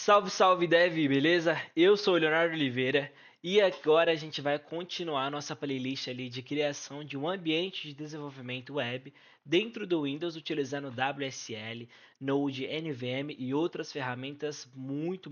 Salve, salve Dev, beleza? Eu sou o Leonardo Oliveira e agora a gente vai continuar nossa playlist ali de criação de um ambiente de desenvolvimento web dentro do Windows utilizando WSL, Node, NVM e outras ferramentas muito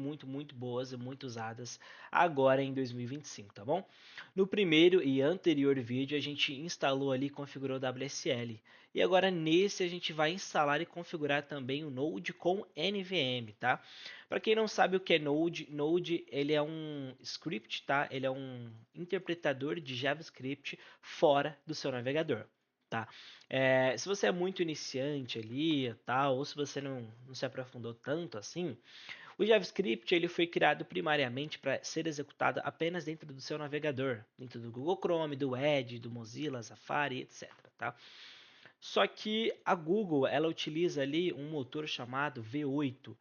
boas e muito usadas agora em 2025, tá bom? No primeiro e anterior vídeo a gente instalou ali e configurou o WSL e agora nesse a gente vai instalar e configurar também o Node com NVM, tá? Para quem não sabe o que é Node, Node ele é um script, tá? Ele é um interpretador de JavaScript fora do seu navegador, tá? Se você é muito iniciante ali, tal, ou se você não se aprofundou tanto assim, o JavaScript ele foi criado primariamente para ser executado apenas dentro do seu navegador, dentro do Google Chrome, do Edge, do Mozilla, Safari, etc, tá? Só que a Google ela utiliza ali um motor chamado V8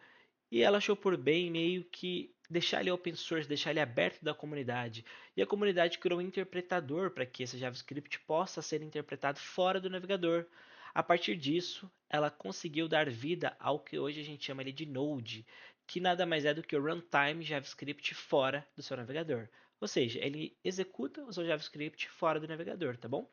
e ela achou por bem meio que deixar ele open source, deixar ele aberto da comunidade. E a comunidade criou um interpretador para que esse JavaScript possa ser interpretado fora do navegador. A partir disso, ela conseguiu dar vida ao que hoje a gente chama de Node, que nada mais é do que o runtime JavaScript fora do seu navegador. Ou seja, ele executa o seu JavaScript fora do navegador, tá bom?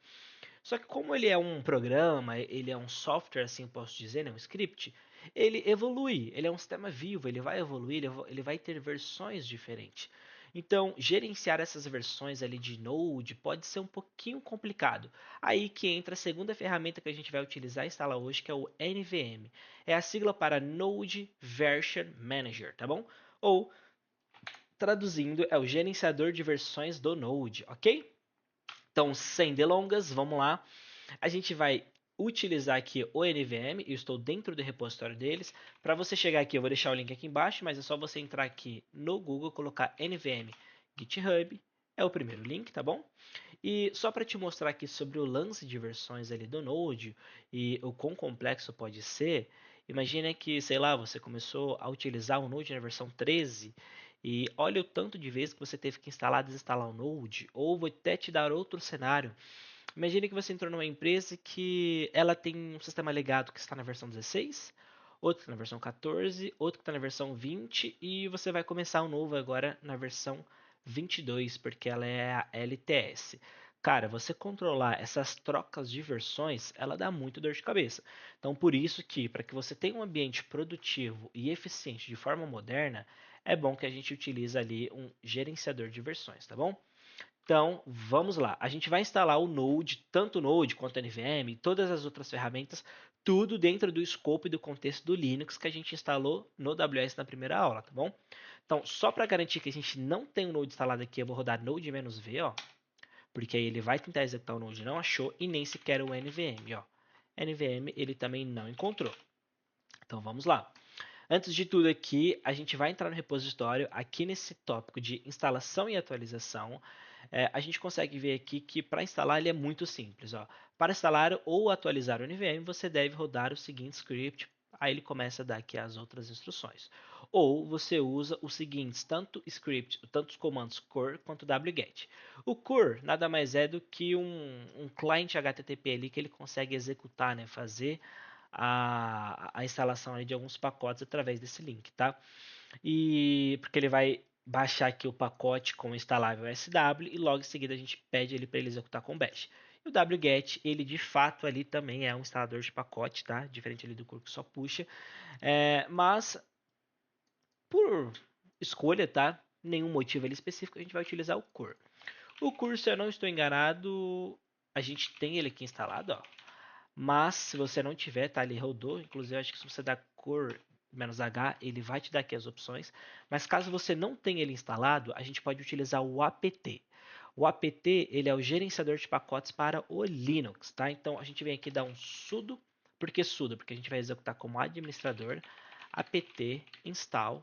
Só que como ele é um programa, ele é um software, assim posso dizer, né, um script, ele evolui, ele é um sistema vivo, ele vai evoluir, ele vai ter versões diferentes. Então, gerenciar essas versões ali de Node pode ser um pouquinho complicado. Aí que entra a segunda ferramenta que a gente vai utilizar e instalar hoje, que é o NVM. É a sigla para Node Version Manager, tá bom? Ou, traduzindo, é o gerenciador de versões do Node, ok? Então, sem delongas, vamos lá. A gente vai utilizar aqui o NVM, eu estou dentro do repositório deles. Para você chegar aqui, eu vou deixar o link aqui embaixo, mas é só você entrar aqui no Google, colocar NVM GitHub, é o primeiro link, tá bom? E só para te mostrar aqui sobre o lance de versões ali do Node e o quão complexo pode ser, imagina que, sei lá, você começou a utilizar o Node na versão 13 e olha o tanto de vezes que você teve que instalar e desinstalar o Node, ou vou até te dar outro cenário. Imagine que você entrou numa empresa que ela tem um sistema legado que está na versão 16, outro que está na versão 14, outro que está na versão 20 e você vai começar um novo agora na versão 22, porque ela é a LTS. Cara, você controlar essas trocas de versões, ela dá muito dor de cabeça. Então, por isso que, para que você tenha um ambiente produtivo e eficiente de forma moderna, é bom que a gente utilize ali um gerenciador de versões, tá bom? Então, vamos lá. A gente vai instalar o Node, tanto o Node quanto o NVM, e todas as outras ferramentas, tudo dentro do escopo e do contexto do Linux que a gente instalou no WS na primeira aula, tá bom? Então, só para garantir que a gente não tem o Node instalado aqui, eu vou rodar Node-V, ó, porque aí ele vai tentar executar o Node, não achou, e nem sequer o NVM, ó. NVM ele também não encontrou. Então, vamos lá. Antes de tudo aqui, a gente vai entrar no repositório, aqui nesse tópico de instalação e atualização, a gente consegue ver aqui que para instalar ele é muito simples. Ó. Para instalar ou atualizar o NVM, você deve rodar o seguinte script, aí ele começa a dar aqui as outras instruções. Ou você usa os seguintes, tanto script, tanto os comandos cur quanto wget. O cur nada mais é do que um cliente HTTP ali que ele consegue executar, né, fazer a instalação aí de alguns pacotes através desse link, tá? E porque ele vai baixar aqui o pacote com o instalável SW e logo em seguida a gente pede ele para ele executar com bash. E o wget, ele de fato ali também é um instalador de pacote, tá? Diferente ali do curso que só puxa. Mas por escolha, tá? Nenhum motivo ali específico, a gente vai utilizar o core. O core, se eu não estou enganado, a gente tem ele aqui instalado, ó. Mas se você não tiver, tá? Ele rodou. Inclusive, acho que se você dar cor "-h", ele vai te dar aqui as opções. Mas caso você não tenha ele instalado, a gente pode utilizar o apt. O apt, ele é o gerenciador de pacotes para o Linux, tá? Então, a gente vem aqui dar um sudo. Por que sudo? Porque a gente vai executar como administrador apt install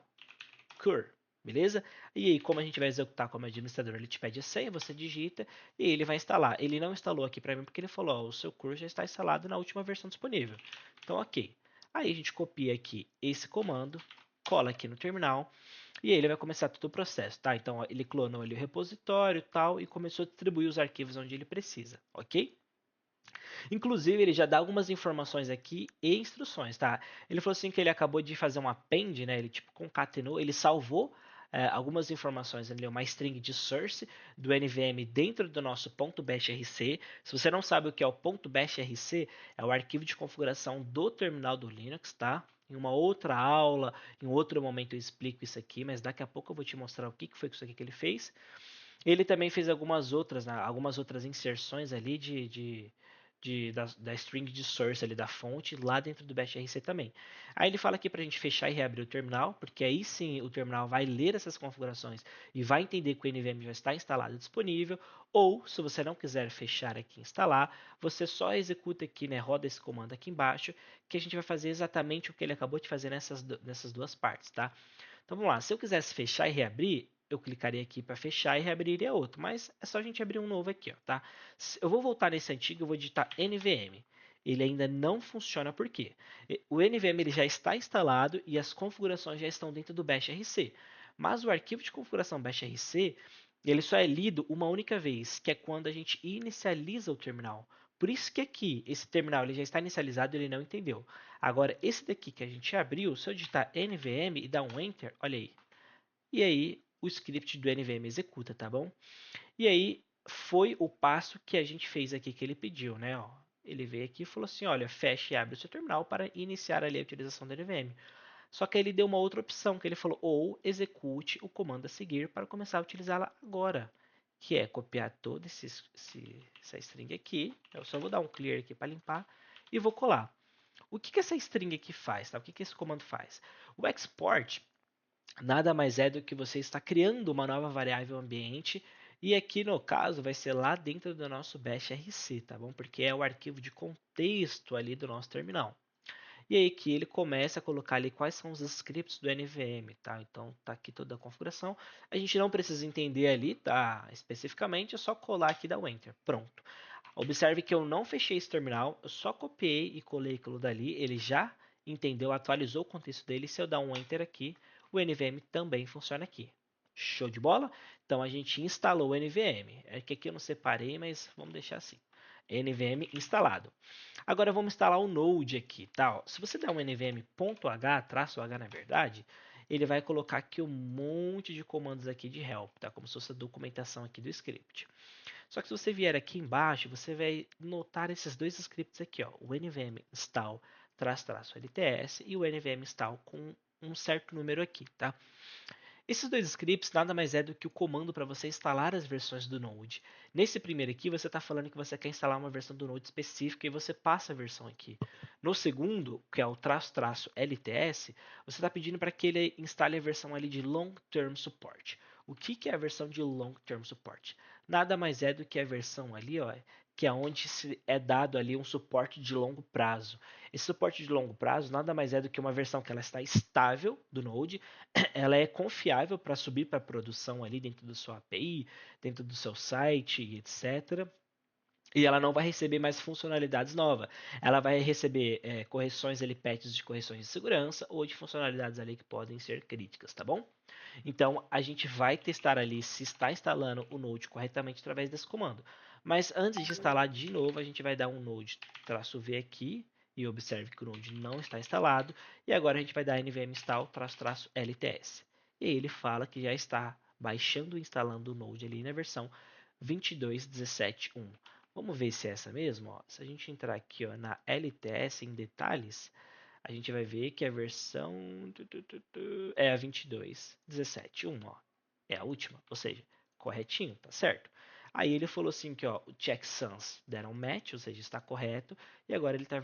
cur, beleza? E aí, como a gente vai executar como administrador, ele te pede a senha, você digita e ele vai instalar. Ele não instalou aqui para mim porque ele falou, ó, o seu cur já está instalado na última versão disponível. Então, ok. Aí a gente copia aqui esse comando, cola aqui no terminal e aí ele vai começar todo o processo, tá? Então, ó, ele clonou ali o repositório e tal e começou a distribuir os arquivos onde ele precisa, ok? Inclusive, ele já dá algumas informações aqui e instruções, tá? Ele falou assim que ele acabou de fazer um append, né? Ele tipo concatenou, ele salvou algumas informações ali, uma string de source do NVM dentro do nosso .bashrc. Se você não sabe o que é o .bashrc, é o arquivo de configuração do terminal do Linux, tá? Em uma outra aula, em outro momento eu explico isso aqui, mas daqui a pouco eu vou te mostrar o que foi isso aqui que ele fez. Ele também fez algumas outras, né, algumas outras inserções ali da string de source ali da fonte lá dentro do bashrc também. Aí ele fala aqui para a gente fechar e reabrir o terminal, porque aí sim o terminal vai ler essas configurações e vai entender que o NVM já está instalado e disponível. Ou, se você não quiser fechar aqui e instalar, você só executa aqui, né, roda esse comando aqui embaixo, que a gente vai fazer exatamente o que ele acabou de fazer nessas duas partes, tá? Então vamos lá, se eu quisesse fechar e reabrir, eu clicaria aqui para fechar e reabriria outro, mas é só a gente abrir um novo aqui, ó, tá? Eu vou voltar nesse antigo, eu vou digitar NVM. Ele ainda não funciona por quê? O NVM ele já está instalado e as configurações já estão dentro do bashrc. Mas o arquivo de configuração bashrc, ele só é lido uma única vez, que é quando a gente inicializa o terminal. Por isso que aqui, esse terminal ele já está inicializado e ele não entendeu. Agora, esse daqui que a gente abriu, se eu digitar NVM e dar um Enter, olha aí. E aí, o script do NVM executa, tá bom? E aí, foi o passo que a gente fez aqui que ele pediu, né? Ó, ele veio aqui e falou assim, olha, feche e abre o seu terminal para iniciar ali a utilização do NVM. Só que ele deu uma outra opção, que ele falou, ou execute o comando a seguir para começar a utilizá-la agora. Que é copiar toda essa string aqui. Eu só vou dar um clear aqui para limpar e vou colar. O que essa string aqui faz? Tá? O que esse comando faz? O export nada mais é do que você está criando uma nova variável ambiente e aqui no caso vai ser lá dentro do nosso bashrc, tá bom? Porque é o arquivo de contexto ali do nosso terminal. E aí que ele começa a colocar ali quais são os scripts do NVM, tá? Então tá aqui toda a configuração. A gente não precisa entender ali, tá? Especificamente, é só colar aqui e dar o Enter. Pronto. Observe que eu não fechei esse terminal, eu só copiei e colei aquilo dali, ele já entendeu, atualizou o contexto dele. Se eu dar um Enter aqui, o NVM também funciona aqui. Show de bola? Então a gente instalou o NVM. É que aqui eu não separei, mas vamos deixar assim. NVM instalado. Agora vamos instalar o Node aqui, tá? Se você der um nvm.h, traço H na verdade, ele vai colocar aqui um monte de comandos aqui de help, tá? Como se fosse a documentação aqui do script. Só que se você vier aqui embaixo, você vai notar esses dois scripts aqui, ó, o nvm install -lts e o nvm install com um certo número aqui, tá? Esses dois scripts nada mais é do que o comando para você instalar as versões do Node. Nesse primeiro aqui, você está falando que você quer instalar uma versão do Node específica e você passa a versão aqui. No segundo, que é o -lts, você está pedindo para que ele instale a versão ali de Long Term Support. O que é a versão de Long Term Support? Nada mais é do que a versão ali, ó, que é onde é dado ali um suporte de longo prazo. Esse suporte de longo prazo nada mais é do que uma versão que ela está estável do Node, ela é confiável para subir para produção ali dentro da sua API, dentro do seu site, etc. E ela não vai receber mais funcionalidades novas. Ela vai receber correções ali, patches de correções de segurança ou de funcionalidades ali que podem ser críticas, tá bom? Então a gente vai testar ali se está instalando o Node corretamente através desse comando. Mas antes de instalar de novo, a gente vai dar um Node-V aqui e observe que o Node não está instalado. E agora a gente vai dar nvm install-lts. E aí ele fala que já está baixando e instalando o Node ali na versão 22.17.1. Vamos ver se é essa mesmo. Ó. Se a gente entrar aqui ó, na LTS em detalhes, a gente vai ver que a versão é a 22.17.1, ó. É a última, ou seja, corretinho, tá certo? Aí ele falou assim que ó, o checksums deram match, ou seja, está correto, e agora ele está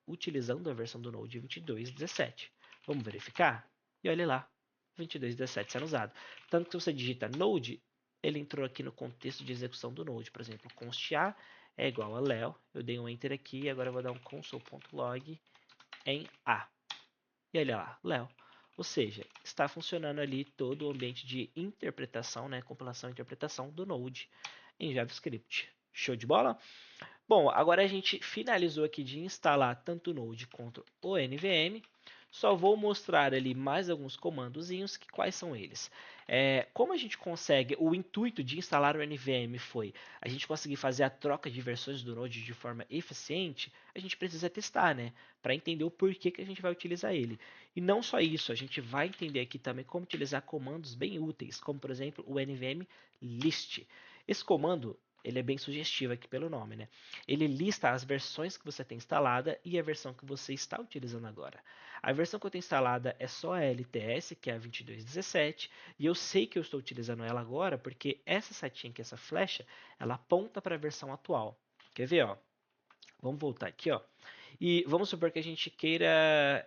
utilizando a versão do Node 22.17. Vamos verificar? E olha lá, 22.17 sendo usado. Tanto que se você digita Node, ele entrou aqui no contexto de execução do Node. Por exemplo, const A é igual a Leo. Eu dei um Enter aqui e agora eu vou dar um console.log em A. E olha lá, Léo. Ou seja, está funcionando ali todo o ambiente de interpretação, né, compilação e interpretação do Node em JavaScript. Show de bola? Bom, agora a gente finalizou aqui de instalar tanto o Node quanto o NVM. Só vou mostrar ali mais alguns comandozinhos, que quais são eles? Como a gente consegue, o intuito de instalar o NVM foi a gente conseguir fazer a troca de versões do Node de forma eficiente, a gente precisa testar, né? Para entender o porquê que a gente vai utilizar ele. E não só isso, a gente vai entender aqui também como utilizar comandos bem úteis, como por exemplo o NVM list. Esse comando ele é bem sugestivo aqui pelo nome, né? Ele lista as versões que você tem instalada e a versão que você está utilizando agora. A versão que eu tenho instalada é só a LTS, que é a 2217, e eu sei que eu estou utilizando ela agora porque essa setinha aqui, essa flecha, ela aponta para a versão atual. Quer ver, ó? Vamos voltar aqui, ó. E vamos supor que a gente queira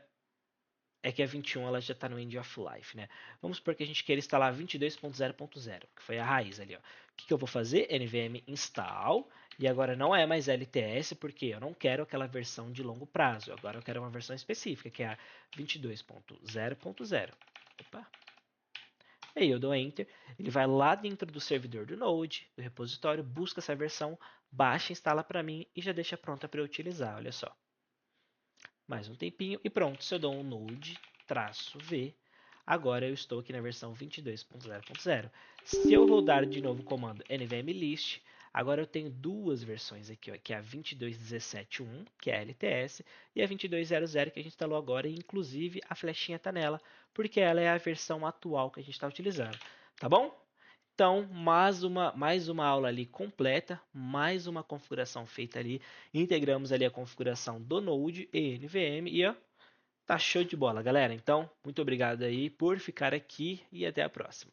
é que a 21 ela já está no End of Life, né? Vamos supor que a gente queira instalar 22.0.0, que foi a raiz ali, ó. O que eu vou fazer? NVM install, e agora não é mais LTS, porque eu não quero aquela versão de longo prazo. Agora eu quero uma versão específica, que é a 22.0.0. Opa. E aí eu dou Enter, ele vai lá dentro do servidor do Node, do repositório, busca essa versão, baixa, instala para mim e já deixa pronta para eu utilizar, olha só. Mais um tempinho e pronto, se eu dou um node -v, agora eu estou aqui na versão 22.0.0. Se eu rodar de novo o comando nvmlist, agora eu tenho duas versões aqui, ó, que é a 22.17.1, que é a LTS, e a 22.00 que a gente instalou agora, e inclusive a flechinha está nela, porque ela é a versão atual que a gente está utilizando. Tá bom? Então, mais uma aula ali completa, mais uma configuração feita ali. Integramos ali a configuração do Node e NVM e ó, tá show de bola, galera. Então, muito obrigado aí por ficar aqui e até a próxima.